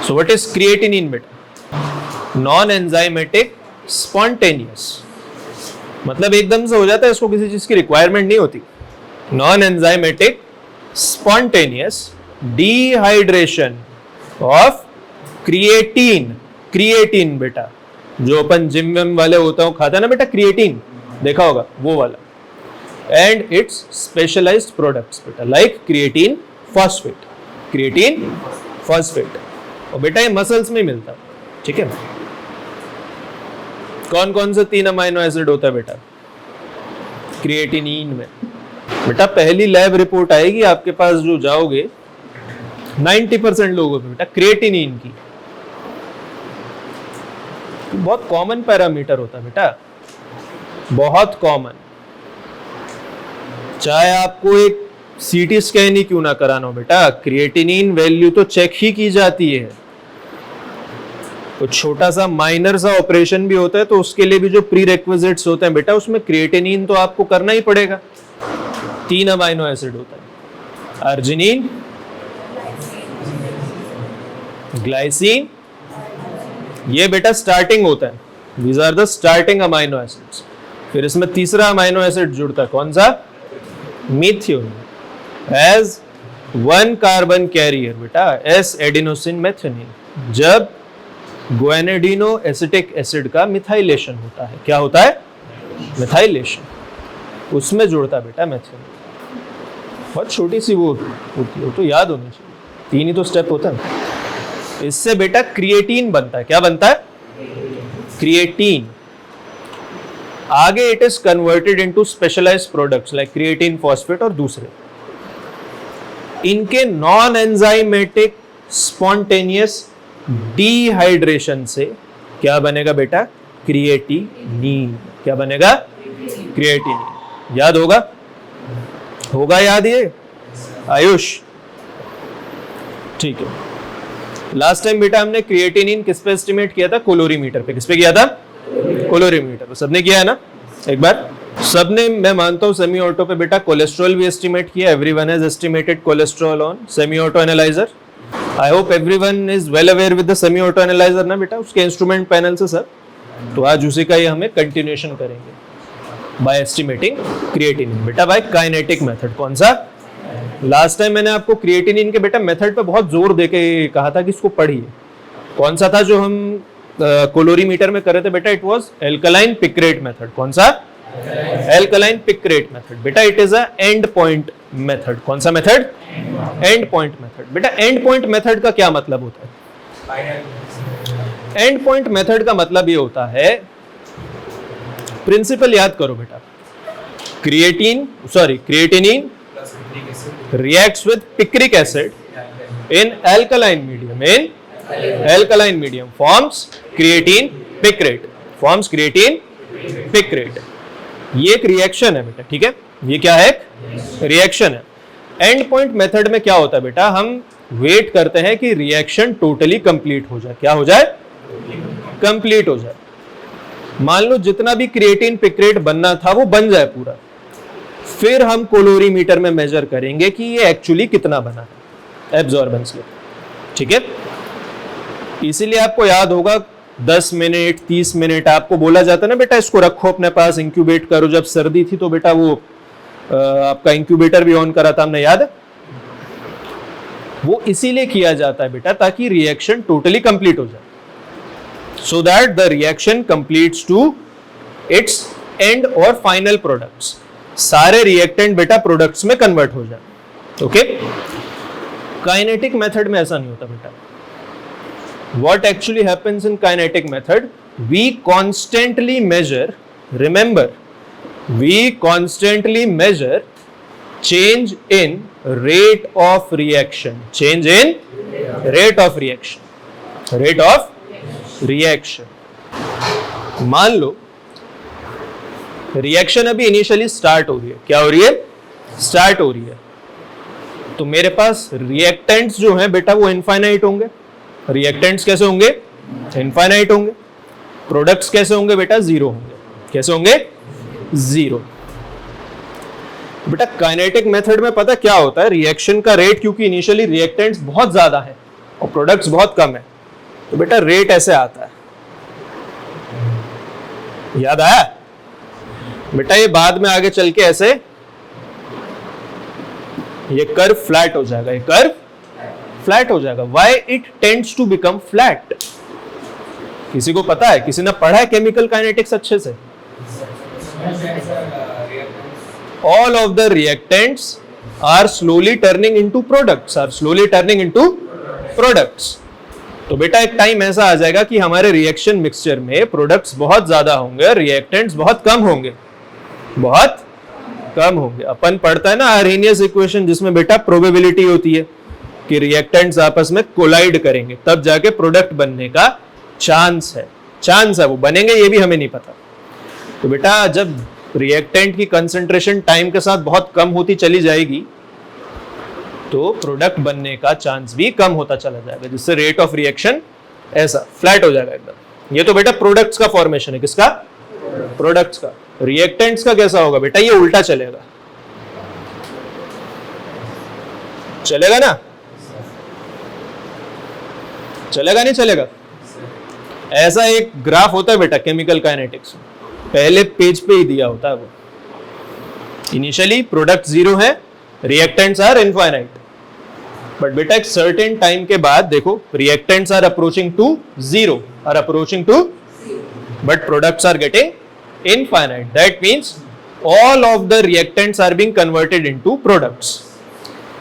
So what is creatinine बेटा? Non enzymatic spontaneous, मतलब एकदम से हो जाता है, इसको किसी चीज की रिक्वायरमेंट नहीं होती। Non enzymatic spontaneous dehydration of creatine. Creatine बेटा जो अपन जिम विम वाले होता हो खाते हैं ना बेटा, क्रिएटिन देखा होगा वो वाला। एंड इट्स स्पेशलाइज्ड प्रोडक्ट्स बेटा like creatine phosphate. Creatine phosphate, और बेटा ये मसल्स में मिलता है, ठीक है। कौन कौन से 3 अमाइनो एसिड होता है बेटा क्रिएटिनिन में? बेटा पहली लैब रिपोर्ट आएगी आपके पास जो जाओगे 90% लोगों में बेटा क्रिएटिनिन की। बहुत कॉमन पैरामीटर होता है बेटा, बहुत कॉमन। चाहे आपको एक सीटी स्कैन ही क्यों ना कराना हो बेटा, क्रिएटिनिन वैल्यू तो चेक ही की जाती है। तो छोटा सा माइनर सा ऑपरेशन भी होता है तो उसके लिए भी जो प्री रिक्विजिट्स होते हैं बेटा, उसमें क्रिएटिनिन तो आपको करना ही पड़ेगा। 3 अमाइनो एसिड होता है, अर्जिनिन, ग्लाइसिन, ये बेटा स्टार्टिंग होता है। These are the starting amino acids. फिर इसमें तीसरा अमाइनो एसिड जुड़ता है, कौन सा? मीथियोनिन, एज 1 कार्बन कैरियर बेटा, एस एडिनोसिन मेथियोनिन। जब ग्वानिडिनो एसिटिक एसिड का मिथाइलेशन होता है, क्या होता है? मिथाइलेशन, उसमें जुड़ता है बेटा मेथियोनिन। बहुत छोटी सी वो होती है, वो तो याद होनी चाहिए, 3 ही तो स्टेप होता है। इससे बेटा क्रिएटिन बनता है। क्या बनता है? क्रिएटिन। आगे it is converted into specialised products like creatine phosphate और दूसरे। इनके नॉन एंजाइमेटिक स्पॉन्टेनियस डिहाइड्रेशन से क्या बनेगा बेटा? क्रिएटिनिन। क्या बनेगा? क्रिएटिनिन। याद होगा? होगा याद ये आयुष? ठीक है। लास्ट टाइम बेटा हमने क्रिएटिनिन किस पे एस्टिमेट किया था? कोलोरीमीटर पे। किस पे किया था? कोलोरीमीटर। सबने किया है ना एक बार? सबने, मैं मानता हूं सेमी ऑटो पे बेटा कोलेस्ट्रॉल भी एस्टिमेट किया। Everyone has estimated cholesterol on semi auto analyser. I hope everyone is well aware with the semi auto analyser ना बेटा, उसके इंस्ट्रूमेंट पैनल से सब। तो आज उसी का ही हमें कंटिन्यूएशन करेंगे बाय एस्टिमेटिंग क्रिएटिनिन बेटा बाय काइनेटिक मेथड। कौन सा? लास्ट टाइम मैंने आपको क्रिएटिनिन के बेटा मेथड पे बहुत जोर देके कहा था कि इसको पढ़िए। कौन सा था जो हम कोलोरीमीटर में कर रहे थे बेटा? It was alkaline picrate method. कौन सा? एल्कलाइन पिक्रेट मेथड बेटा। It is a and point method. कौन सा मेथड? एंड पॉइंट मेथड बेटा। एंड पॉइंट मेथड का क्या मतलब होता है? एंड पॉइंट मेथड का मतलब ये होता है, प्रिंसिपल याद करो बेटा, creatinine reacts with picric acid in alkaline medium forms creatine picrate। ये एक रिएक्शन है बेटा, ठीक है। ये क्या है? रिएक्शन है। एंड पॉइंट मेथड में क्या होता है बेटा? हम वेट करते हैं कि रिएक्शन टोटली कंप्लीट हो जाए। क्या हो जाए? कंप्लीट हो जाए। मान लो जितना भी क्रिएटिन पिक्रेट बनना था वो बन जाए पूरा, फिर हम कोलोरीमीटर में मेजर करेंगे कि ये एक्चुअली कितना बना है एब्जॉर्बेंस लेवल, ठीक है। इसीलिए आपको याद होगा 10 मिनट 30 मिनट आपको बोला जाता है ना बेटा, इसको रखो अपने पास, इंक्यूबेट करो। जब सर्दी थी तो बेटा वो आपका इंक्यूबेटर भी ऑन करा था हमने, याद है? वो इसीलिए किया जाता है बेटा ताकि रिएक्शन टोटली कंप्लीट हो जाए, so that the reaction completes to its end और फाइनल प्रोडक्ट्स। सारे रिएक्टेंट बेटा प्रोडक्ट्स में कन्वर्ट हो जाए। ओके। काइनेटिक मेथड में ऐसा नहीं होता बेटा। What actually happens in kinetic method? We constantly measure, remember, we constantly measure change in rate of reaction. Change in rate of reaction. Rate of reaction. मान लो रिएक्शन अभी इनिशियली स्टार्ट हो रही है। क्या हो रही है? स्टार्ट हो रही है। तो मेरे पास रिएक्टेंट्स जो हैं बेटा वो इनफाइनाइट होंगे। रिएक्टेंट्स कैसे होंगे? इनफाइनाइट होंगे। प्रोडक्ट्स कैसे होंगे बेटा? जीरो होंगे। कैसे होंगे? जीरो। बेटा काइनेटिक मेथड में पता क्या होता है? रिएक्शन का रेट, क्योंकि इनिशियली रिएक्टेंट्स बहुत ज्यादा है और प्रोडक्ट्स बहुत कम है, तो बेटा रेट ऐसे आता है, याद आया बेटा? ये बाद में आगे चल के ऐसे ये कर्व फ्लैट हो जाएगा, ये कर्व फ्लैट हो जाएगा। Why it tends to become flat? किसी को पता है? किसी ने पढ़ा है केमिकल काइनेटिक्स अच्छे से? All of the reactants are slowly turning into products, are slowly turning into products. तो बेटा एक टाइम ऐसा आ जाएगा कि हमारे रिएक्शन मिक्सचर में प्रोडक्ट्स बहुत ज्यादा होंगे, रिएक्टेंट्स बहुत कम होंगे, बहुत कम होंगे। अपन पढ़ता है ना आर्हेनियस इक्वेशन, जिसमें बेटा प्रोबेबिलिटी होती है कि रिएक्टेंट्स आपस में कोलाइड करेंगे, तब जाके प्रोडक्ट बनने का चांस है। वो बनेंगे ये भी हमें नहीं पता। तो बेटा जब रिएक्टेंट की कंसंट्रेशन टाइम के साथ बहुत कम होती चली जाएगी तो प्रोडक्ट बनने का चांस भी कम होता चला जाएगा, जिससे रेट ऑफ रिएक्शन ऐसा फ्लैट हो जाएगा एकदम। ये तो बेटा प्रोडक्ट्स का फॉर्मेशन है। किसका? प्रोडक्ट्स का। रिएक्टेंट्स का कैसा होगा बेटा? ये उल्टा चलेगा, चलेगा ना? चलेगा नहीं चलेगा? ऐसा एक ग्राफ होता है बेटा केमिकल काइनेटिक्स में, पहले पेज पे ही दिया होता है वो। इनिशियली प्रोडक्ट 0 है, रिएक्टेंट्स आर इनफाइनाइट, बट बेटा एक सर्टेन टाइम के बाद देखो reactants are approaching to 0, are approaching to, but products are getting infinite. That means all of the reactants are being converted into products.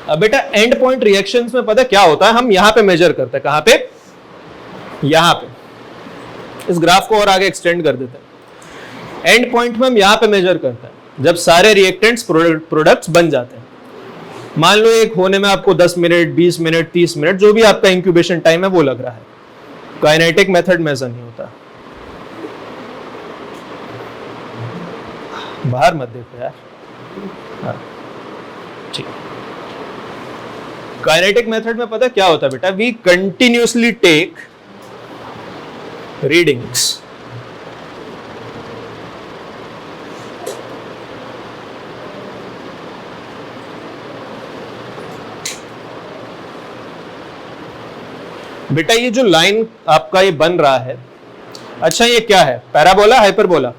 अब बेटा and point reactions में पता क्या होता है? हम यहां पे मेजर करते हैं। कहां पे? यहां पे। इस ग्राफ को और आगे एक्सटेंड कर देते हैं। एंड पॉइंट में हम यहां पे मेजर करते हैं जब सारे रिएक्टेंट्स प्रोडक्ट्स बन जाते हैं। मान लो एक होने में आपको 10 मिनट, 20 मिनट, 30 मिनट, जो भी आपका इंक्यूबेशन टाइम है वो लग रहा है। काइनेटिक मेथड में ऐसा नहीं होता। बाहर मत देखो यार। हाँ ठीक। काइनेटिक मेथड में पता क्या होता है बेटा? We continuously take readings. बेटा ये जो लाइन आपका ये बन रहा है, अच्छा ये क्या है? पैराबोला, हाइपरबोला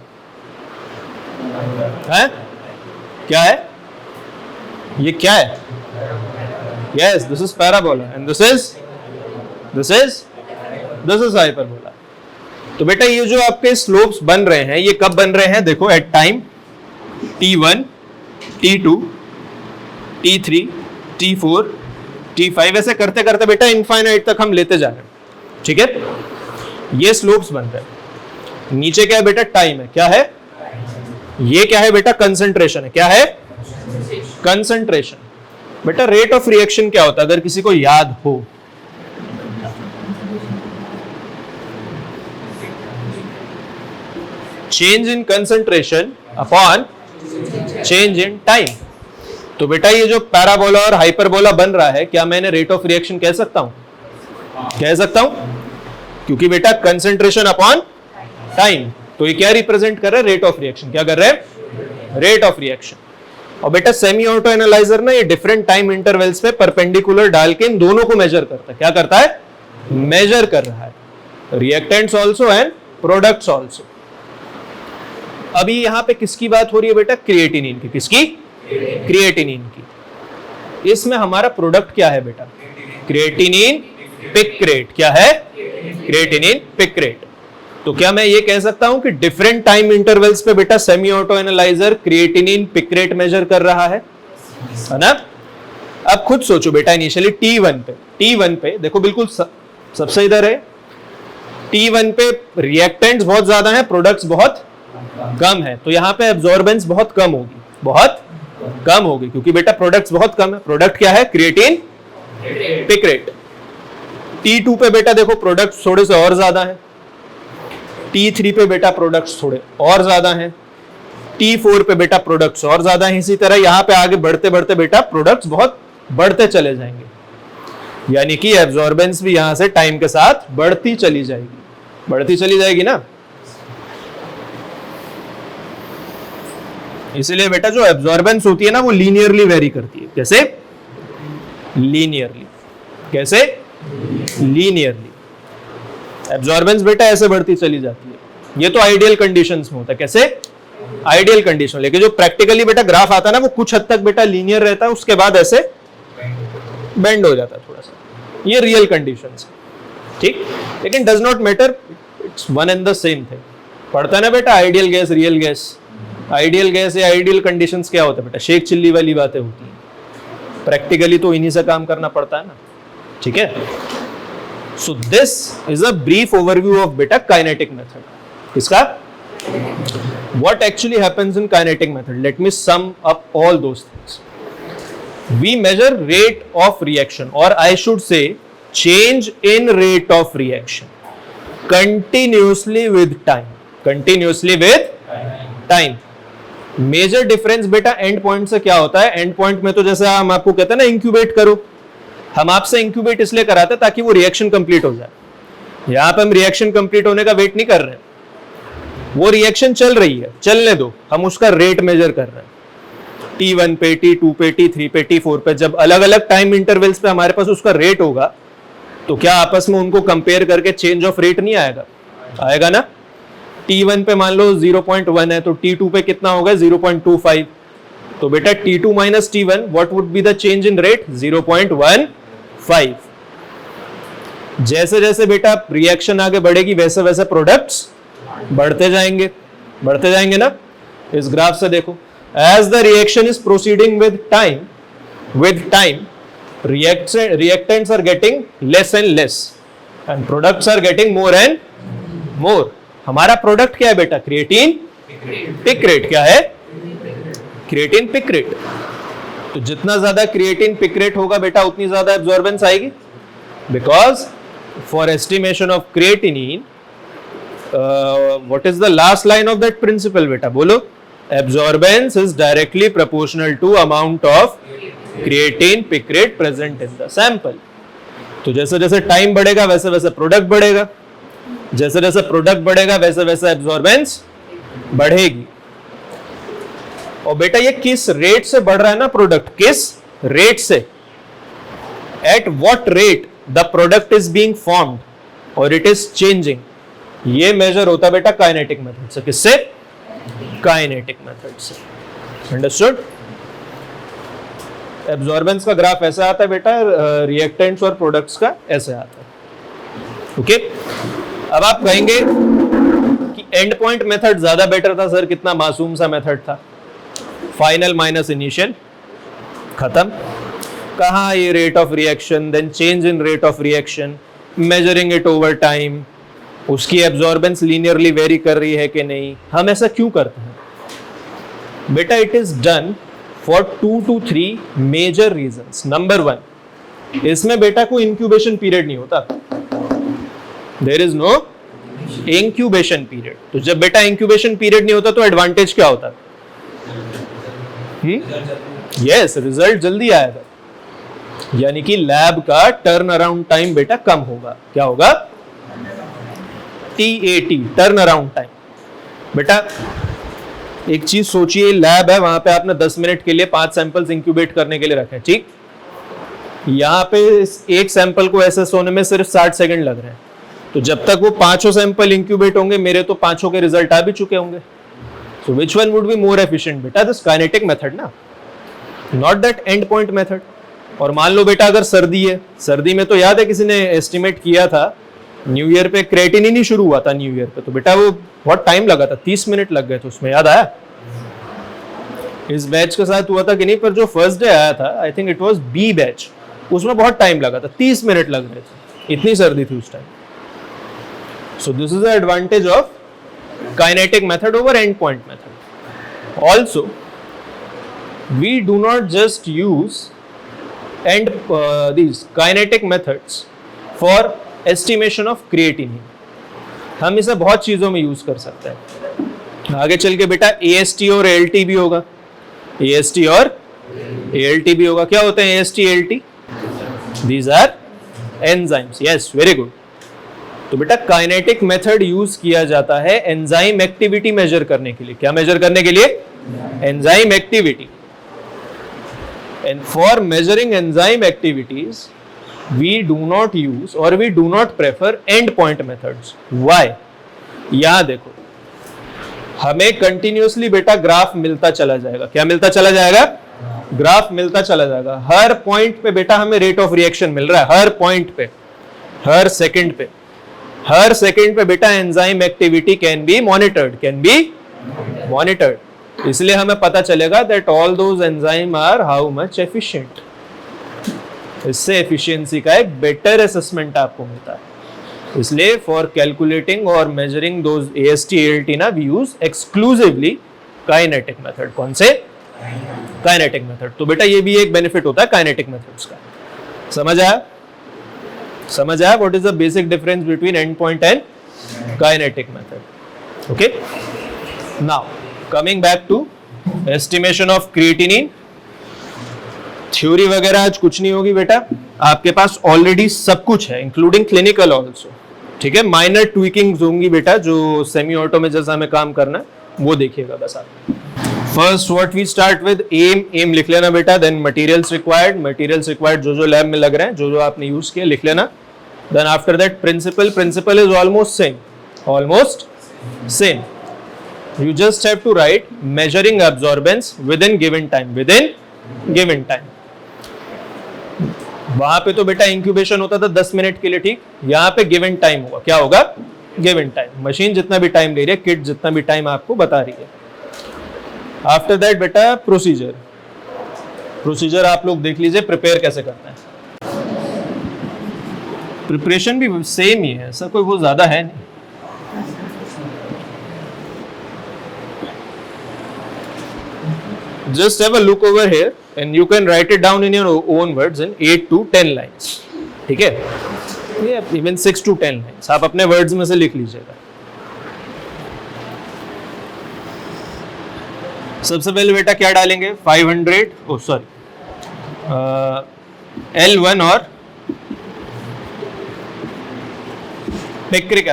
है? क्या है ये? क्या है? Yes, this is parabola and this is hyperbola. तो बेटा ये जो आपके स्लोप्स बन रहे हैं ये कब बन रहे हैं? देखो at time t1, t2, t3, t4, t5, ऐसे करते करते बेटा इनफाइनाइट तक हम लेते जा रहे हैं। ठीक है, ये स्लोप्स बन रहे हैं। नीचे क्या है बेटा? टाइम है। क्या है ये? क्या है बेटा? कंसंट्रेशन है। क्या है? कंसंट्रेशन। बेटा रेट ऑफ रिएक्शन क्या होता है अगर किसी को याद हो? Change in concentration upon change in time. तो बेटा ये जो पैराबोला और हाइपरबोला बन रहा है, क्या मैंने रेट ऑफ रिएक्शन कह सकता हूं? कह सकता हूं, क्योंकि बेटा कंसंट्रेशन अपॉन टाइम। तो ये क्या रिप्रेजेंट कर रहा है? Rate of reaction. क्या कर रहे हैं? Rate of reaction. और बेटा सेमी ऑटो एनालाइजर ना ये डिफरेंट टाइम इंटरवल्स पे परपेंडिकुलर डाल के इन दोनों को मेजर करता है। क्या करता है? मेजर कर रहा है, reactants also and products also. अभी यहां पे किसकी बात हो रही है बेटा? क्रिएटिनिन की। किसकी? क्रिएटिनिन की। इसमें हमारा प्रोडक्ट क्या है बेटा? Creatinine picrate. क्या है? Creatinine picrate. तो क्या मैं ये कह सकता हूं कि डिफरेंट टाइम इंटरवल्स पे बेटा semi auto analyser creatinine picrate मेजर कर रहा है ना? अब खुद सोचो बेटा, इनिशियली T1 पे देखो, बिल्कुल सबसे इधर है। T1 पे रिएक्टेंट्स बहुत ज्यादा हैं, प्रोडक्ट्स बहुत कम है, तो यहां पे एब्जॉर्बेंस बहुत कम होगी, क्योंकि बेटा प्रोडक्ट्स बहुत कम है। प्रोडक्ट क्या है? Creatine picrate. T2 पे बेटा देखो प्रोडक्ट्स थोड़े से और ज्यादा हैं। T3 पे बेटा प्रोडक्ट्स थोड़े और ज्यादा हैं। T4 पे बेटा प्रोडक्ट्स और ज्यादा हैं। इसी तरह यहां पे आगे बढ़ते बढ़ते बेटा प्रोडक्ट्स बहुत बढ़ते चले जाएंगे, यानी कि एब्जॉर्बेंस भी यहां से टाइम के साथ बढ़ती चली जाएगी ना। इसलिए बेटा जो एब्जॉर्बेंस होती है ना वो लीनियरली वेरी करती है। कैसे? लीनियरली। कैसे? लीनियरली। एब्जॉर्बेंस बेटा ऐसे बढ़ती चली जाती है। ये तो आइडियल कंडीशंस में होता है। कैसे? Ideal condition. लेकिन जो प्रैक्टिकली बेटा ग्राफ आता है ना, वो कुछ हद तक बेटा लीनियर रहता है, उसके बाद ऐसे बेंड हो जाता है थोड़ा सा। ये रियल कंडीशंस है, ठीक। लेकिन does not matter, it's one and the same thing. पढ़ता है ना बेटा ideal gas, real gas. Ideal gas या आइडियल कंडीशंस क्या होता है बेटा? शेख चिल्ली वाली बातें होती हैं। प्रैक्टिकली तो इन्हीं से काम करना पड़ता है ना, ठीक है। सो this is a brief overview of बेटा काइनेटिक मेथड। इसका what actually happens in kinetic method? Let me sum up all those things. We measure rate of reaction, or I should say change in rate of reaction continuously with time. Continuously with time. Major difference बेटा end point से क्या होता है? end point में तो जैसे हम आपको कहते हैं ना incubate करो, हम आपसे incubate इसलिए कराते हैं ताकि वो reaction complete हो जाए। यहाँ पे हम reaction complete होने का वेट नहीं कर रहे हैं, वो रिएक्शन चल रही है, चलने दो, हम उसका रेट मेजर कर रहे हैं। T1 पे, T2 पे, T3 पे, T4 पे, जब अलग अलग टाइम इंटरवल्स पे हमारे पास उसका रेट होगा, तो क्या आपस में उनको कंपेयर करके चेंज ऑफ रेट नहीं आएगा? आएगा ना। T1 पे मान लो 0.1 है, तो T2 पे कितना होगा? 0.25। तो बेटा T2 minus T1, what would be the change in rate? 0.15। जैसे जैसे बेटा रिएक्शन आगे बढ़ेगी, वैसे वैसे प्रोडक्ट्स बढ़ते जाएंगे ना। इस ग्राफ से देखो, as the reaction is proceeding with time reactants are getting less and less and products are getting more and more. हमारा प्रोडक्ट क्या है बेटा? Creatine picrate. क्या है? Creatine picrate. तो जितना ज्यादा क्रिएटिन पिक्रेट होगा बेटा, उतनी ज्यादा एब्जॉर्बेंस आएगी, because for estimation of creatinine what is the last line of that principle बेटा? बोलो। absorbance is directly proportional to amount of creatine picrate present in the sample. तो जैसे जैसे टाइम बढ़ेगा वैसे वैसे प्रोडक्ट बढ़ेगा, जैसे जैसे प्रोडक्ट बढ़ेगा वैसे वैसे एब्जॉर्बेंस बढ़ेगी। और बेटा ये किस रेट से बढ़ रहा है ना प्रोडक्ट? किस रेट से? at what rate the product is being formed or it is changing, ये मेजर होता है बेटा काइनेटिक मेथड से। किससे? काइनेटिक मेथड से। अंडरस्टूड? एब्जॉर्बेंस का ग्राफ ऐसा आता है बेटा, रिएक्टेंट्स और प्रोडक्ट्स का ऐसे आता है। ओके, अब आप कहेंगे कि एंड पॉइंट मेथड ज्यादा बेटर था सर, कितना मासूम सा मेथड था, फाइनल माइनस इनिशियल, खत्म। कहाँ ये rate of reaction, then change in rate of reaction, measuring it over time, उसकी एब्जॉर्बेंस लीनियरली वेरी कर रही है कि नहीं। हम ऐसा क्यों करते हैं बेटा? It is done for 2 to 3 major reasons. Number 1, इसमें बेटा कोई इंक्यूबेशन पीरियड नहीं होता, there is no incubation period. तो जब बेटा इंक्यूबेशन पीरियड नहीं होता तो एडवांटेज क्या होता? यस, रिजल्ट जल्दी आएगा, यानी कि लैब का टर्न अराउंड टाइम बेटा कम होगा। क्या होगा? TAT, turn around time. बेटा एक चीज सोचिए, लैब है, वहां पे आपने 10 मिनट के लिए 5 सैंपल्स इंक्यूबेट करने के लिए रखे, ठीक। यहाँ पे एक सैंपल को एसेस होने में सिर्फ 60 सेकंड लग रहे हैं। तो जब तक वो 5 सैंपल इंक्यूबेट होंगे, मेरे तो 5 के रिजल्ट आ भी चुके होंगे। So which one would be more efficient बेटा? दिस काइनेटिक मेथड ना, not that end point method. और मान लो बेटा अगर सर्दी है, सर्दी में तो याद है किसी ने एस्टिमेट किया था न्यू ईयर पे क्रिएटिन ही नहीं शुरू हुआ था न्यू ईयर पे, तो बेटा वो बहुत टाइम लगा था, 30 मिनट लग गए थे उसमें, याद आया? इस बैच के साथ हुआ था कि नहीं? पर जो फर्स्ट डे आया था, I think it was B batch, उसमें बहुत टाइम लगा था, 30 मिनट लग रहे थे, इतनी सर्दी थी उस time. So this is the advantage of kinetic method over end point method. Also we do not just use end these kinetic methods for estimation of creatinine, हम इसे बहुत चीजों में यूज कर सकते हैं। आगे चल के बेटा AST और ALT भी होगा, AST और ALT भी होगा। क्या होते हैं AST ALT? These are enzymes. Yes, very good. तो बेटा काइनेटिक मेथड यूज किया जाता है एंजाइम एक्टिविटी मेजर करने के लिए। क्या मेजर करने के लिए? Enzyme activity. And for measuring enzyme activities, we do not use or we do not prefer end point methods. Why? यहां देखो, हमें कंटिन्यूसली बेटा ग्राफ मिलता चला जाएगा. क्या मिलता चला जाएगा? ग्राफ मिलता चला जाएगा. हर पॉइंट पे बेटा हमें रेट ऑफ रिएक्शन मिल रहा है, हर पॉइंट पे, हर सेकंड पे, हर सेकंड पे बेटा enzyme activity can be monitored. इसलिए हमें पता चलेगा that all those enzyme are how much efficient. इससे एफिशिएंसी का एक बेटर असेसमेंट आपको मिलता है. इसलिए फॉर कैलकुलेटिंग और मेजरिंग दोज AST ALT ना we use exclusively kinetic method. कौन से? Kinetic method. तो बेटा ये भी एक बेनिफिट होता है काइनेटिक मेथड्स का. समझ आया? What is the basic difference between end point and kinetic method. Okay, now coming back to estimation of creatinine. Theory वगैरह आज कुछ नहीं होगी बेटा, आपके पास ऑलरेडी सब कुछ है इंक्लूडिंग क्लिनिकल ऑल्सो. ठीक है, माइनर ट्विकिंग्स होंगी बेटा, जो सेमी ऑटो में जैसा हमें काम करना है वो देखिएगा बस आप. First what we start with aim लिख लेना बेटा. देन मटेरियल्स रिक्वायर्ड जो लैब में लग रहे हैं, जो आपने यूज किया लिख लेना. Then after that principle is almost same. You just have to write measuring absorbance within given time. वहां पे तो बेटा इंक्यूबेशन होता था 10 मिनट के लिए, ठीक. यहाँ पे गिवन टाइम होगा. क्या होगा? Given time. मशीन जितना भी टाइम ले रही है, किट जितना भी टाइम आपको बता रही है. आफ्टर दैट बेटा प्रोसीजर आप लोग देख लीजिए, प्रिपेयर कैसे करना है. प्रिपरेशन भी सेम ही है, ऐसा कोई वो ज्यादा है नहीं. Just have a look over here and you can write it down in your own words in 8 to 10 lines. ठीक है, ये even 6 to 10 lines आप अपने words में से लिख लीजिएगा. सबसे पहले बेटा क्या डालेंगे? 500 L1 और पिक्रिक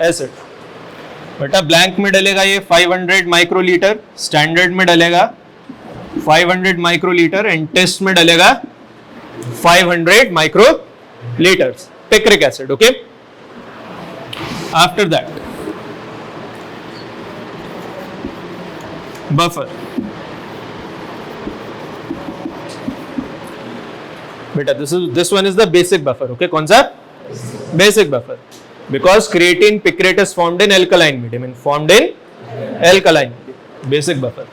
एसिड. बेटा ब्लैंक में डलेगा ये 500 माइक्रोलीटर, स्टैंडर्ड में डलेगा 500 माइक्रोलीटर एंड टेस्ट में डलेगा 500 microlitre picric acid. Okay, after that buffer. बेटा this one is the basic buffer. Okay, कौन सा? Basic buffer. Because creatine picrate is formed in alkaline medium. Basic buffer.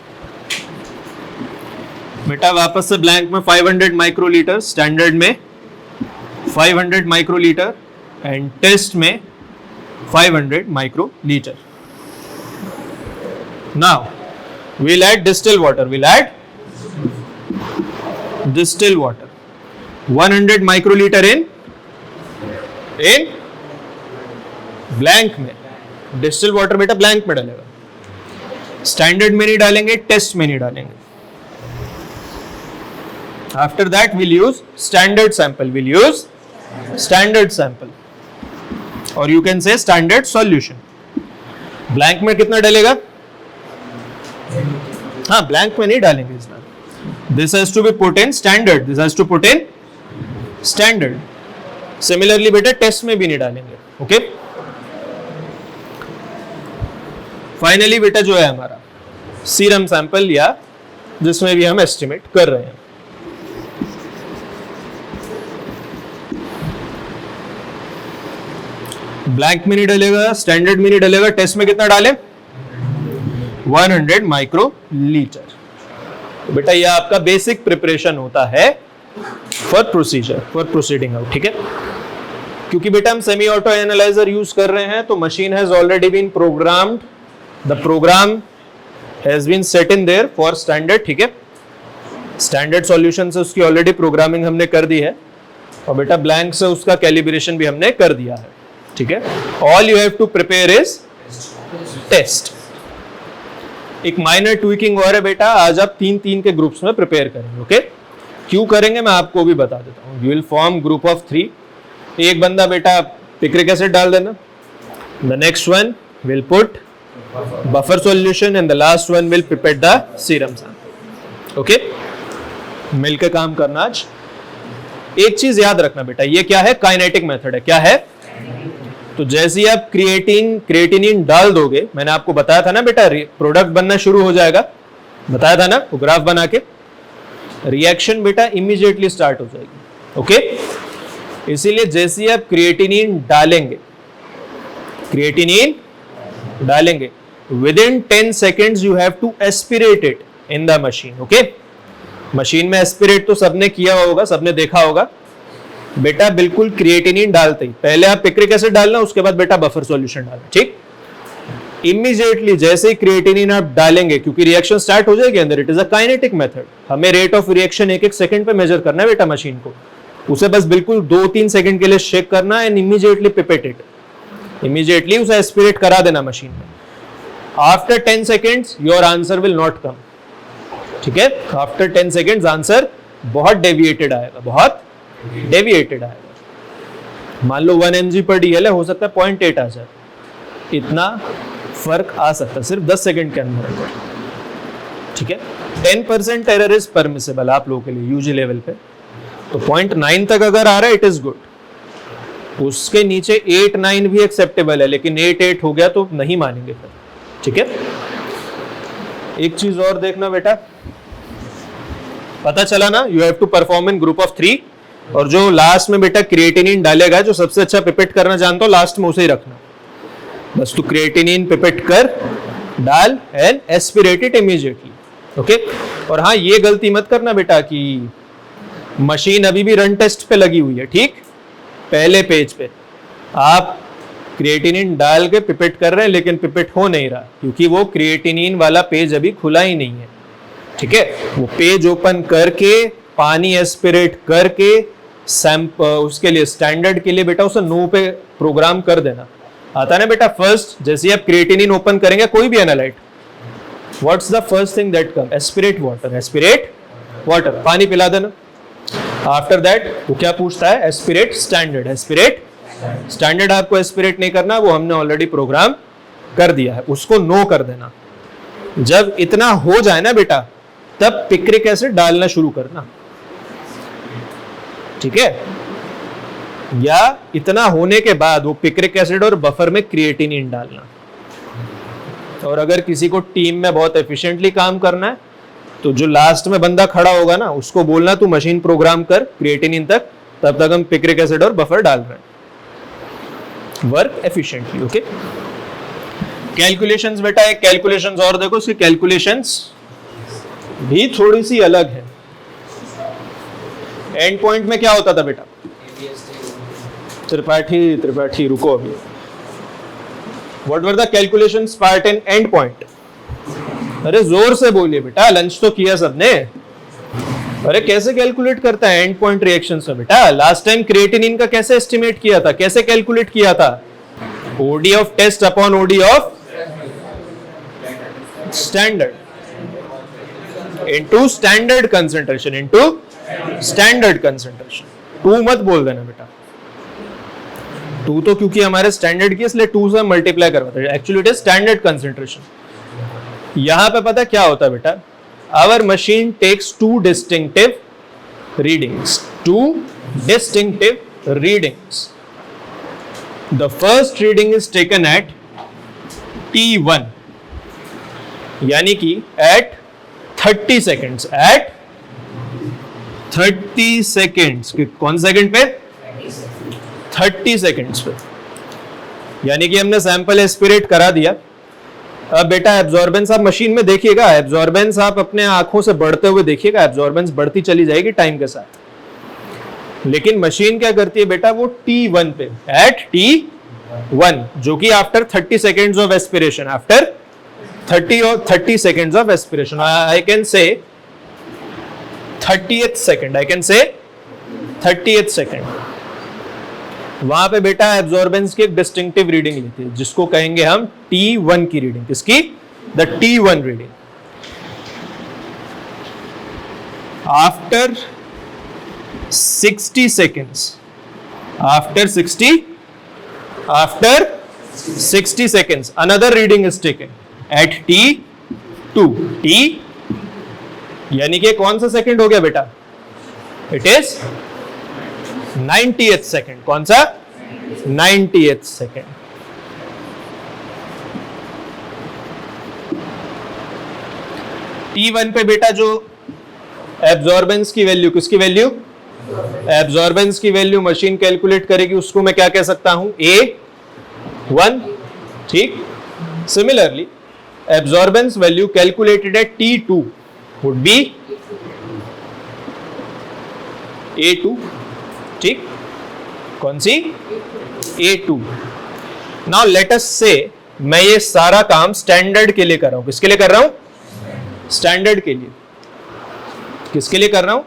बेटा वापस से ब्लैंक में 500 माइक्रोलीटर, स्टैंडर्ड में 500 माइक्रोलीटर एंड टेस्ट में 500 microlitre. Now we'll add distilled water. 100 microlitre in blank में. Distil water बेटा ब्लैंक में डालेगा, स्टैंडर्ड में नहीं डालेंगे, टेस्ट में नहीं डालेंगे. After that will use standard sample और you can say standard solution. Blank में कितना डालेगा? हाँ, ब्लैंक में नहीं डालेंगे इस बार. This has to be put in standard. Similarly बेटा टेस्ट में भी नहीं डालेंगे. ओके, फाइनली बेटा जो है हमारा सीरम सैंपल, या जिसमें भी हम एस्टिमेट कर रहे हैं. ब्लैंक में नहीं डलेगा, स्टैंडर्ड में नहीं डलेगा, टेस्ट में कितना डालें? 100 माइक्रोलीटर. तो बेटा ये आपका बेसिक प्रिपरेशन होता है फॉर प्रोसीडिंग आउट. ठीक है, क्योंकि बेटा हम सेमी ऑटो एनालाइजर यूज कर रहे हैं तो machine has already been programmed. The program has been set in there for standard. ठीक है, स्टैंडर्ड सॉल्यूशन से उसकी ऑलरेडी प्रोग्रामिंग हमने कर दी है और बेटा ब्लैंक से उसका कैलिब्रेशन भी हमने कर दिया है. ठीक है, all you have to prepare is test. एक माइनर ट्विकिंग और है बेटा, आज आप 3-3 के ग्रुप्स में प्रिपेयर करेंगे. ओके, क्यों करेंगे मैं आपको भी बता देता हूँ. You will form group of 3. एक बंदा बेटा पिक्रिक एसिड डाल देना, the next one will put buffer solution and the last one will pipette the serum sample. Okay, मिलकर काम करना आज। एक चीज याद रखना बेटा, ये क्या है? काइनेटिक मेथड है। क्या है? तो जैसे ही आप क्रिएटिनिन डाल दोगे, मैंने आपको बताया था ना बेटा, प्रोडक्ट बनना शुरू हो जाएगा, बताया था ना, वो ग्राफ बना के, रिएक्शन बेटा इमीडिएटली स्टार्ट हो जाएगी। ओके, इसीलिए जैसे ही आप क्रिएटिनिन डालेंगे within 10 seconds you have to aspirate it in the machine. Okay, machine में एस्पिरेट तो सबने किया होगा, सबने देखा होगा बेटा। बिल्कुल क्रिएटिनिन डालते ही पहले आप पिक्रिक एसिड डालना, उसके बाद बेटा बफर सॉल्यूशन डालना। ठीक, इमीडिएटली जैसे ही क्रिएटिनिन आप डालेंगे, क्योंकि रिएक्शन स्टार्ट हो जाएगी अंदर, it is a kinetic method, हमें रेट ऑफ रिएक्शन एक एक सेकंड पे मेजर करना है बेटा मशीन को। उसे बस बिल्कुल 2-3 सेकंड के लिए शेक करना and immediately pipette it, immediately उसे एस्पिरेट करा देना मशीन में। After 10 seconds your answer will not come. ठीक है, आफ्टर 10 सेकेंड्स आंसर बहुत डेविएटेड आएगा, बहुत डेविएटेड आएगा। मान लो 1 mg पर DL है, हो सकता है 0.8 आ जाए, इतना फर्क आ सकता है सिर्फ 10 सेकंड के अंदर। ठीक है, 10% एरर इज परमिसेबल आप लोगों के लिए यूजी लेवल पे, तो 0.9 तक अगर आ रहा है इट इज गुड, उसके नीचे 8-9 भी एक्सेप्टेबल है, लेकिन 8-8 हो गया तो नहीं मानेंगे फिर। ठीक है, एक चीज और देखना बेटा, पता चला ना, you have to perform in group of 3, और जो लास्ट में बेटा क्रिएटिनिन डालेगा, जो सबसे अच्छा पिपेट करना जानता हो लास्ट में उसे ही रखना। बस तू क्रिएटिनिन पिपेट कर, डाल and aspirate it immediately. Okay, और हाँ ये गलती मत करना बेटा कि मशीन अभी भी रन टेस्ट पे लगी हुई है। ठीक, पहले पेज पे आप क्रिएटिनिन डाल के पिपेट कर रहे हैं, लेकिन पिपेट हो नहीं रहा, क्योंकि वो क्रिएटिनिन वाला पेज अभी खुला ही नहीं है। ठीक है, वो पेज ओपन करके पानी एस्पिरेट करके उसके लिए स्टैंडर्ड के लिए बेटा उसे नो पे प्रोग्राम कर देना आता है ना बेटा। फर्स्ट जैसे आप क्रिएटिनिन ओपन करेंगे कोई भी analyte, what's the first thing that come? Aspirate water, aspirate water, पानी पिला देना। आफ्टर दैट वो क्या पूछता है? एस्पिरेट स्टैंडर्ड, एस्पिरेट स्टैंडर्ड आपको एस्पिरेट नहीं करना, वो हमने ऑलरेडी प्रोग्राम कर दिया है, उसको नो कर देना। जब इतना हो जाए ना बेटा, तब पिक्रिक एसिड डालना शुरू करना। ठीक है, या इतना होने के बाद वो पिक्रिक एसिड और बफर में क्रिएटिनिन डालना। और अगर किसी को टीम में बहुत एफिशिएंटली काम करना है, तो जो लास्ट में बंदा खड़ा होगा ना, उसको बोलना तू मशीन प्रोग्राम कर क्रिएटिनिन तक, तब तक हम पिक्रिक एसिड और बफर डाल रहे हैं, वर्क एफिशिएंटली। ओके, कैलकुलेशंस बेटा, एक कैलकुलेशंस और देखो, इसकी कैलकुलेशंस भी थोड़ी सी अलग है। एंड पॉइंट में क्या होता था बेटा? त्रिपाठी रुको अभी। What were the calculations part in and point? अरे जोर से बोलिए बेटा, लंच तो किया सबने। अरे कैसे कैलकुलेट करता है एंड पॉइंट रिएक्शंस में बेटा? लास्ट टाइम क्रिएटिनिन का कैसे एस्टिमेट किया था, कैसे कैलकुलेट किया था? OD of test upon OD of standard into standard concentration, into standard concentration. 2 मत बोल देना बेटा, 2 तो क्योंकि हमारे स्टैंडर्ड की, इसलिए 2 से मल्टीप्लाई करवाते हैं। Actually it is standard concentration. यहां पे पता क्या होता है बेटा? Our machine takes 2 distinctive readings, 2 distinctive readings. The first reading is taken at T1, यानी कि एट 30 सेकेंड्स, एट 30 सेकेंड्स। कौन सेकेंड पे? 30 सेकेंड्स पे। यानी कि हमने सैंपल एस्पिरेट करा दिया। अब बेटा एब्जॉर्बेंस आप मशीन में देखिएगा, एब्जॉर्बेंस आप अपने आंखों से बढ़ते हुए देखिएगा, एब्जॉर्बेंस बढ़ती चली जाएगी टाइम के साथ। लेकिन मशीन क्या करती है बेटा? वो T1 पे, एट T1, जो कि after 30 seconds of aspiration, after 30 seconds of aspiration, I can say 30th second, I can say 30th second, वहां पे बेटा एब्जॉर्बेंस की एक डिस्टिंक्टिव रीडिंग लेती है, जिसको कहेंगे हम T1 की रीडिंग। किसकी? The T1 reading. After 60 seconds, after 60 seconds another reading is taken at T2, T यानी कि कौन सा सेकंड हो गया बेटा? It is 90th second. कौन सा? 90th second. T1 पे बेटा जो एब्जॉर्बेंस की वैल्यू, किसकी वैल्यू? एब्जॉर्बेंस की वैल्यू मशीन कैलकुलेट करेगी, उसको मैं क्या कह सकता हूं? A1। ठीक। Similarly absorbance value calculated at T2 would be A2। ठीक। कौन सी? A2। नाउ लेट अस से मैं ये सारा काम स्टैंडर्ड के लिए कर रहा हूं। किसके लिए कर रहा हूं? स्टैंडर्ड के लिए। किसके लिए कर रहा हूं?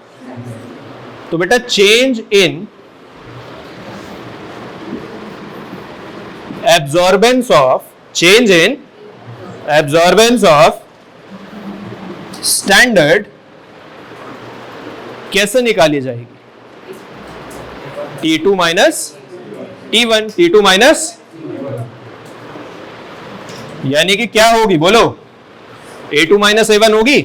तो बेटा change in absorbance of standard कैसे निकाली जाएगी? T2 minus T1, T2 minus, यानी कि क्या होगी? बोलो। A2 माइनस A1 होगी।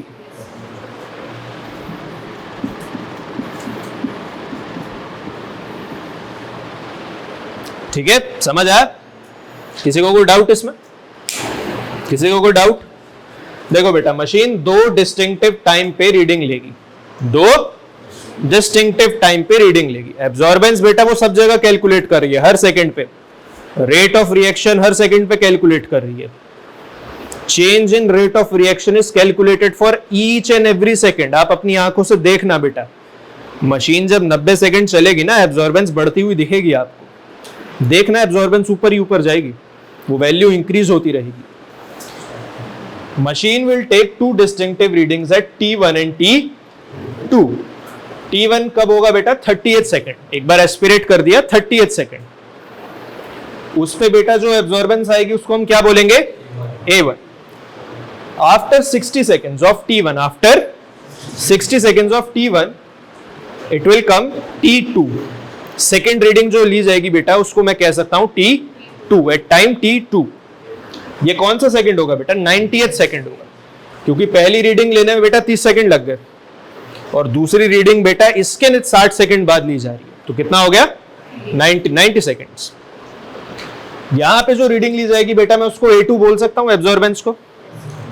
ठीक है, समझ आया? किसी को कोई डाउट इसमें? किसी को कोई डाउट? देखो बेटा, मशीन दो डिस्टिंक्टिव टाइम पे रीडिंग लेगी, दो डिस्टिंक्टिव टाइम पे रीडिंग लेगी। एब्जॉर्बेंस बेटा वो सब जगह कैलकुलेट कर रही है, हर सेकंड पे। Rate of reaction her second पे कैलकुलेट कर रही है। Change in rate of reaction is calculated for each and every second. आप अपनी आंखों से देखना बेटा, मशीन जब 90 सेकंड चलेगी ना, एब्जॉर्बेंस बढ़ती हुई दिखेगी आपको। देखना, एब्जॉर्बेंस ऊपर ही ऊपर जाएगी, वो वैल्यू इंक्रीज होती रहेगी। Machine will take two distinctive readings at T1 and T2। T1 कब होगा बेटा? 30th second. एक बार एस्पिरेट कर दिया 30th सेकंड, उस पे बेटा जो एब्जॉर्बेंस आएगी उसको हम क्या बोलेंगे? A1। After 60 seconds of T1, after 60 seconds of T1 it will come T2। Second reading जो ली जाएगी बेटा उसको मैं कह सकता हूं T2, एट टाइम T2। ये कौन सा सेकंड होगा बेटा? 90th सेकंड होगा, क्योंकि पहली रीडिंग लेने में बेटा 30 सेकंड लग गए और दूसरी रीडिंग बेटा इसके 60 सेकंड बाद ली जा रही है, तो कितना हो गया? 90 सेकंड्स। यहां पे जो रीडिंग ली जाएगी बेटा मैं उसको A2 बोल सकता हूं। एब्जॉर्बेंस को,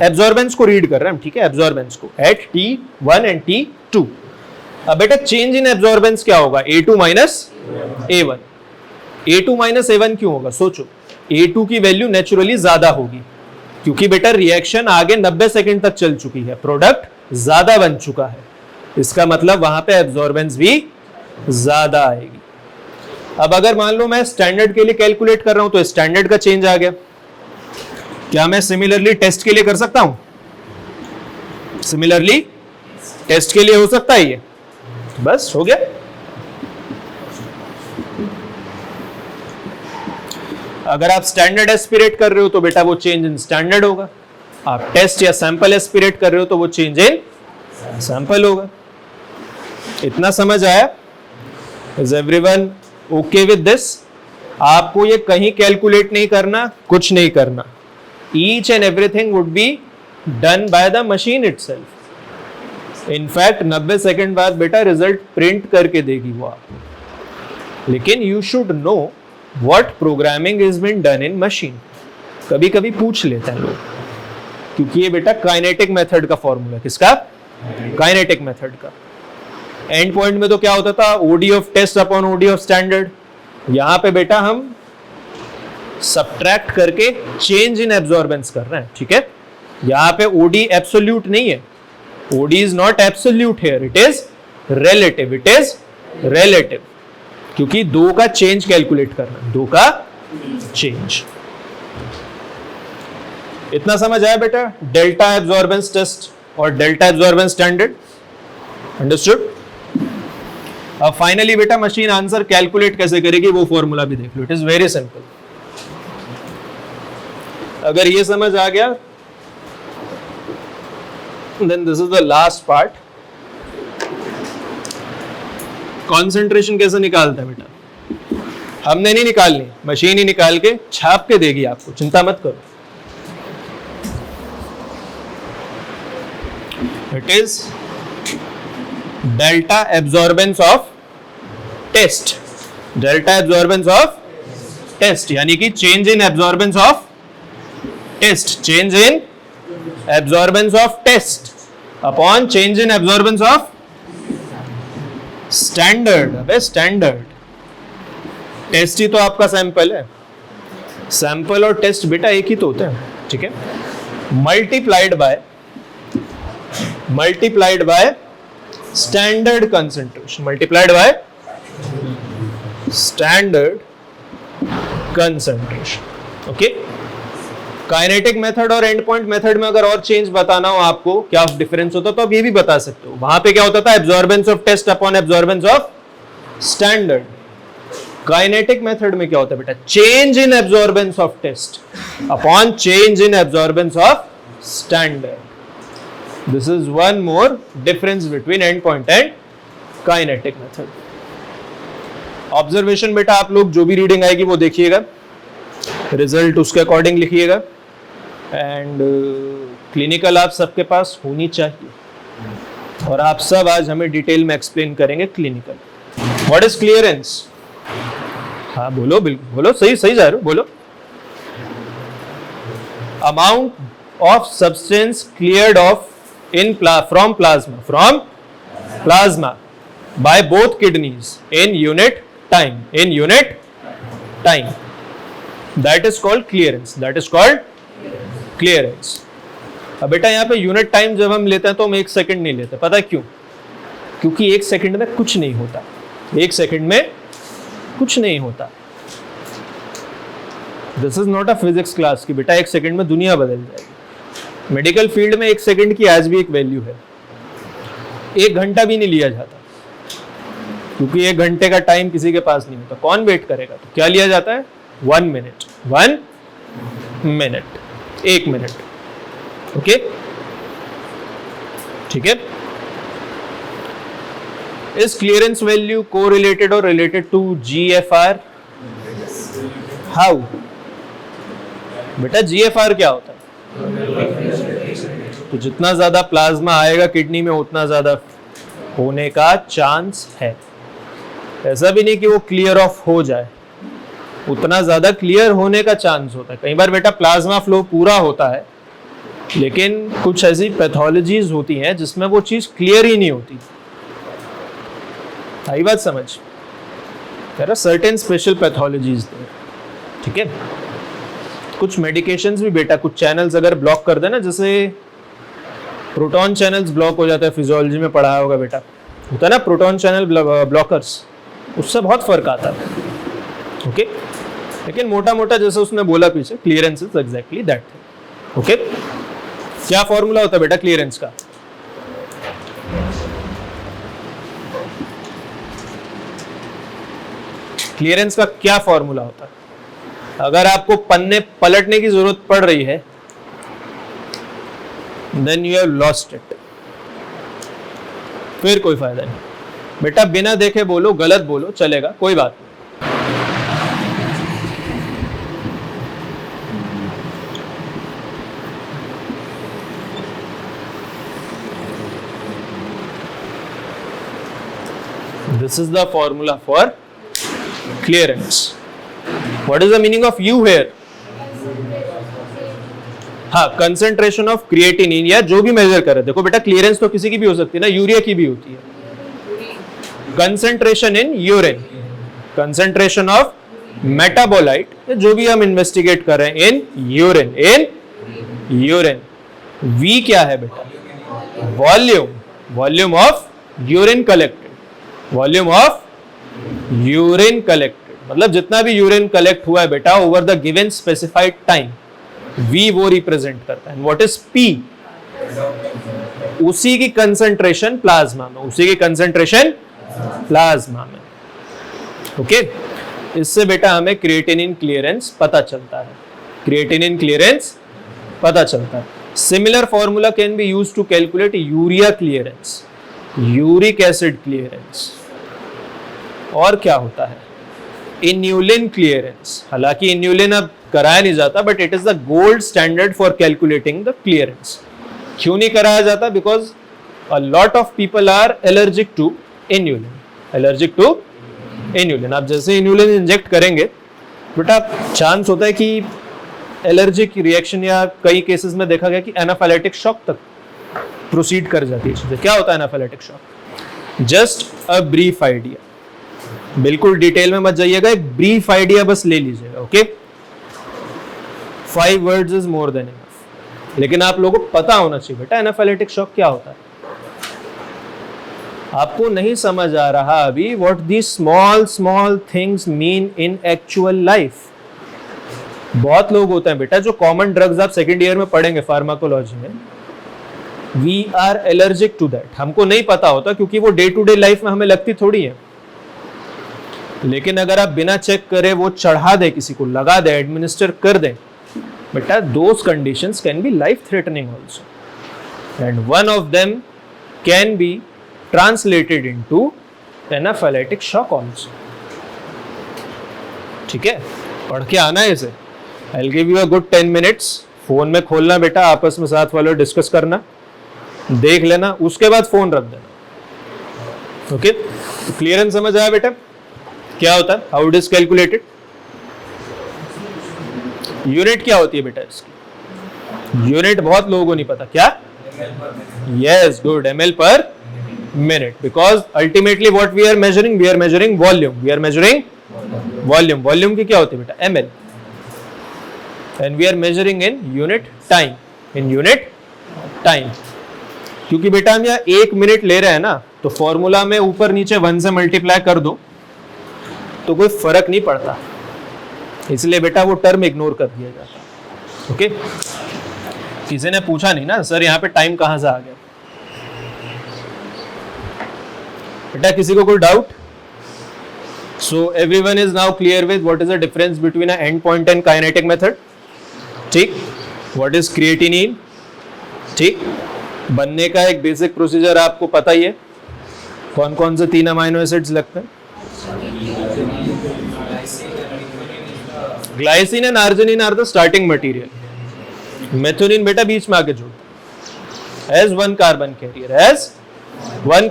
एब्जॉर्बेंस को रीड कर रहे हैं, ठीक है, एब्जॉर्बेंस को एट T1 एंड T2। अब बेटा चेंज इन एब्जॉर्बेंस क्या होगा? A2 minus A1। A2 minus A1 क्यों होगा? सोचो, A2 की वैल्यू नेचुरली ज्यादा होगी, क्योंकि बेटा रिएक्शन आगे 90 सेकंड तक चल चुकी है, प्रोडक्ट ज्यादा बन चुका है, इसका मतलब वहां पे एब्जॉर्बेंस भी ज्यादा आएगी। अब अगर मान लो मैं स्टैंडर्ड के लिए कैलकुलेट कर रहा हूं तो स्टैंडर्ड का चेंज आ गया। क्या मैं सिमिलरली टेस्ट के लिए कर सकता हूं? सिमिलरली टेस्ट के लिए हो सकता है ये? बस हो गया। अगर आप स्टैंडर्ड एस्पिरेट कर रहे हो तो बेटा वो चेंज इन स्टैंडर्ड होगा। आप टेस्ट या सैंपल एस्पिरेट कर रहे हो तो वो चेंज इन सैंपल होगा। इतना समझ आया? Is everyone okay with this? आपको ये कहीं कैलकुलेट नहीं करना, कुछ नहीं करना। Each and everything would be done by the machine itself. In fact 90 second बाद बेटा रिजल्ट प्रिंट करके देगी वो आपको, लेकिन you should know what programming is been done in machine. कभी कभी पूछ लेते हैं लोग, क्योंकि ये बेटा काइनेटिक मेथड का फॉर्मूला। किसका? काइनेटिक मेथड का। एंड पॉइंट में तो क्या होता था? OD of test upon OD of standard. यहां पे बेटा हम सब्ट्रैक्ट करके चेंज इन एब्जॉर्बेंस कर रहे हैं, ठीक है। यहां पे ओडी एब्सोल्यूट नहीं है, OD is not absolute here, it is relative, it is relative, क्योंकि दो का चेंज कैलकुलेट करना है, दो का चेंज। इतना समझ आया बेटा? डेल्टा एब्जॉर्बेंस टेस्ट और डेल्टा एब्जॉर्बेंस स्टैंडर्ड, अंडरस्टूड? अब फाइनली बेटा मशीन आंसर कैलकुलेट कैसे करेगी वो फॉर्मूला भी देख लो। It is very simple. अगर ये समझ आ गया, then this is the last part. Concentration कैसे निकालता है बेटा? हमने नहीं निकालनी, मशीन ही निकाल के छाप के देगी आपको, चिंता मत करो। It is delta absorbance of test, delta absorbance of test, यानी कि change in absorbance of test, change in absorbance of test upon change in absorbance of standard. अबे स्टैंडर्ड, टेस्ट ही तो आपका सैंपल है, सैंपल और टेस्ट बेटा एक ही तो होते हैं, ठीक है। Multiplied by standard concentration, multiplied by standard concentration, okay. Kinetic method और एंड पॉइंट मेथड में अगर और चेंज बताना हो आपको, क्या डिफरेंस होता तो आप ये भी बता सकते हो। वहां पे क्या होता था, absorbance of test upon absorbance of standard. Kinetic method में क्या होता है बेटा, change in absorbance of test upon change in absorbance of standard. This is one more difference between end point and kinetic method. Observation बेटा आप लोग जो भी रीडिंग आएगी वो देखिएगा, रिजल्ट उसके अकॉर्डिंग लिखिएगा, एंड क्लिनिकल आप सबके पास होनी चाहिए, और आप सब आज हमें डिटेल में एक्सप्लेन करेंगे क्लिनिकल। What is clearance? हाँ बोलो, बिल्कुल बोलो, सही सही जा रहे हो, बोलो। Amount of substance cleared of in from plasma by both kidneys in unit time, that is called clearance, that is called clearance. अब बेटा यहाँ पे यूनिट टाइम जब हम लेते हैं तो हम 1 सेकंड नहीं लेते, पता है क्यों? क्योंकि 1 सेकंड में कुछ नहीं होता, 1 सेकंड में कुछ नहीं होता। This is not a physics class की बेटा 1 सेकंड में दुनिया बदल जाएगी। मेडिकल फील्ड में 1 सेकंड की आज भी एक वैल्यू है। 1 घंटा भी नहीं लिया जाता, क्योंकि 1 घंटे का टाइम किसी के पास नहीं होता, कौन वेट करेगा? तो क्या लिया जाता है? 1 मिनट, 1 मिनट, 1 मिनट, ओके, ठीक है। Is clearance value correlated or related to GFR? How? बेटा GFR क्या होता है? तो जितना ज्यादा प्लाज्मा आएगा किडनी में उतना ज्यादा होने का चांस है। ऐसा भी नहीं कि वो क्लियर ऑफ हो जाए, उतना ज्यादा क्लियर होने का चांस होता है। कई बार बेटा प्लाज्मा फ्लो पूरा होता है, लेकिन कुछ ऐसी पैथोलॉजीज होती हैं जिसमें वो चीज क्लियर ही नहीं होती। आई बात समझ? there are certain special pathologies there, ठीक है। कुछ मेडिकेशंस भी बेटा कुछ चैनल्स अगर ब्लॉक कर देना, जैसे प्रोटॉन चैनल्स ब्लॉक हो जाता है, फिजियोलॉजी में पढ़ा होगा बेटा, होता है ना प्रोटॉन चैनल ब्लॉकर्स, उससे बहुत फर्क आता है, ओके। लेकिन मोटा मोटा जैसे उसने बोला पीछे, clearance is exactly that, okay. क्या फॉर्मूला होता है बेटा क्लियरेंस का? क्लियरेंस का क्या फॉर्मूला होता है? अगर आपको पन्ने पलटने की जरूरत पड़ रही है, then you have lost it, फिर कोई फायदा नहीं बेटा। बिना देखे बोलो, गलत बोलो, चलेगा, कोई बात नहीं। This is the formula for clearance. What is the meaning of U here? हाँ, कंसेंट्रेशन ऑफ क्रिएटिनिन या जो भी मेजर करे। देखो बेटा क्लियरेंस तो किसी की भी हो सकती है ना, यूरिया की भी होती है। Concentration in urine, concentration of metabolite, जो भी हम इन्वेस्टिगेट कर रहे हैं इन यूरिन, V क्या है बेटा? Volume of urine collected, volume of urine collected, मतलब जितना भी यूरिन कलेक्ट हुआ है बेटा over the given specified time, V वो रिप्रेजेंट करता है। What is P? उसी की कंसंट्रेशन प्लाज्मा में, उसी की कंसंट्रेशन प्लाज्मा में, ओके। इससे बेटा हमें क्रिएटिनिन क्लियरेंस पता चलता है, क्रिएटिनिन क्लियरेंस पता चलता है। Similar formula can be used to calculate urea clearance, uric acid clearance, और क्या होता है? Inulin clearance. हालांकि इन्यूलिन अब कराया नहीं जाता, but it is the gold standard for calculating the clearance. क्यों नहीं कराया जाता? Because a lot of people are allergic to inulin. Allergic to inulin. आप जैसे inulin इंजेक्ट करेंगे बेटा चांस होता है कि एलर्जिक रिएक्शन या कई केसेस में देखा गया कि एनाफाइलेटिक शॉक तक प्रोसीड कर जाती है चीजें. क्या होता है anaphylactic shock? Just a brief idea, बिल्कुल डिटेल में मत जाइएगा, एक ब्रीफ आइडिया बस ले लीजिएगा. Okay, 5 words is more than enough. लेकिन आप लोगों को पता होना चाहिए बेटा एनाफाइलेटिक शॉक क्या होता है. आपको नहीं समझ आ रहा अभी what the small small things mean in actual life. बहुत लोग होते हैं बेटा जो कॉमन ड्रग्स आप सेकेंड ईयर में पढ़ेंगे फार्माकोलॉजी में, we are allergic to that. हमको नहीं पता होता क्योंकि वो डे टू डे लाइफ में हमें लगती थोड़ी है. लेकिन अगर आप बिना चेक करे वो चढ़ा दे, किसी को लगा दे, एडमिनिस्टर कर दे बेटा, those conditions can be life threatening also, and one of them can be translated into anaphylactic shock also. ठीक है, पढ़ के आना है इसे. I will give you a good 10 minutes. Phone में खोलना बेटा, आपस में साथ वालों डिस्कस करना, देख लेना, उसके बाद फोन रख देना. ओके, क्लियरेंस समझ आया बेटा क्या होता है, how it is calculated. Unit क्या होती है बेटा इसकी? यूनिट बहुत लोगों को नहीं पता. क्या? Yes, good, ml per minute. Because ultimately what we are measuring volume. We are measuring volume. Volume की क्या होती है बेटा? ml. And we are measuring in unit time. In unit time. क्योंकि बेटा हम यहाँ 1 मिनट ले रहे हैं ना, तो फॉर्मूला में ऊपर नीचे 1 से मल्टीप्लाई कर दो तो कोई फर्क नहीं पड़ता, इसलिए बेटा वो टर्म इग्नोर कर दिया जाता. ओके, किसी ने पूछा नहीं ना सर यहाँ पे टाइम कहां से आ गया. बेटा किसी को कोई doubt? So everyone is now clear with what is the difference between a and point and kinetic method. ठीक, व्हाट इज क्रिएटिनिन. ठीक, बनने का एक बेसिक प्रोसीजर आपको पता ही है. कौन कौन से 3 अमाइनो एसिड्स लगते हैं? Glycine and arginine are the starting material. Methionine बेटा बीच में आके जुड़ता है as 1 carbon carrier, as 1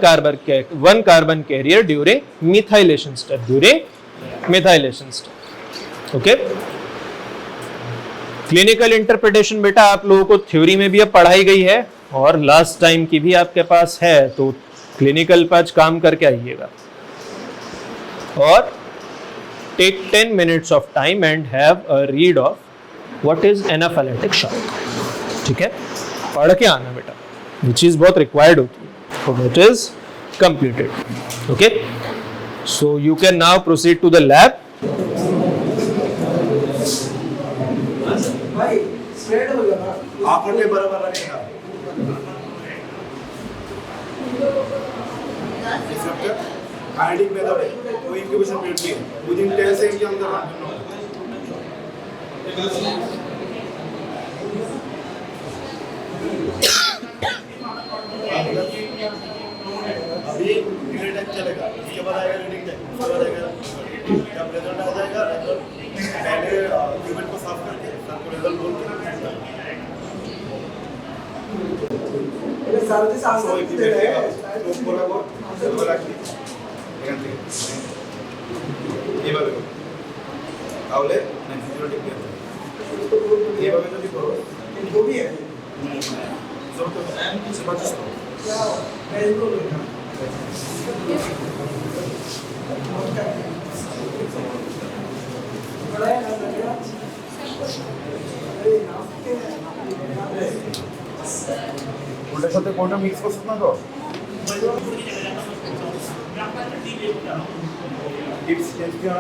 carbon carrier during methylation step. Okay, clinical interpretation बेटा आप लोगों को थ्योरी में भी अब पढ़ाई गई है और लास्ट टाइम की भी आपके पास है, तो क्लिनिकल पर आज काम करके आइएगा. और take 10 minutes of time and have a read of what is anaphylactic shock. ठीक है, पढ़ के आना बेटा, ये चीज बहुत रिक्वायर्ड होती है. So that is completed. Okay, so you can now proceed to the lab. भाई स्प्रेड हो गया ना, आप ने बराबर रखेगा. Kinetic method है, वो incubation period भी है. Within 10 seconds के अंदर random होगा. अभी यूनिट टाइम चलेगा, इसके बाद आएगा रीडिंग टाइम, उसके बाद आएगा जब रिजल्ट आ जाएगा, पहले यूनिट को साफ करके सबको रिजल्ट बोल के ये सारे जी सामने दे रहे हैं तो बोला এইভাবে তাহলে 90 ডিগ্রি হবে এইভাবে যদি করো কবি है जोर तो समझ क्या मैं इसको लेना बड़ा है ना बेटा अरे नाम के ওটার সাথে কোনটা মিক্স করছ না তো टिप्स चेंज किया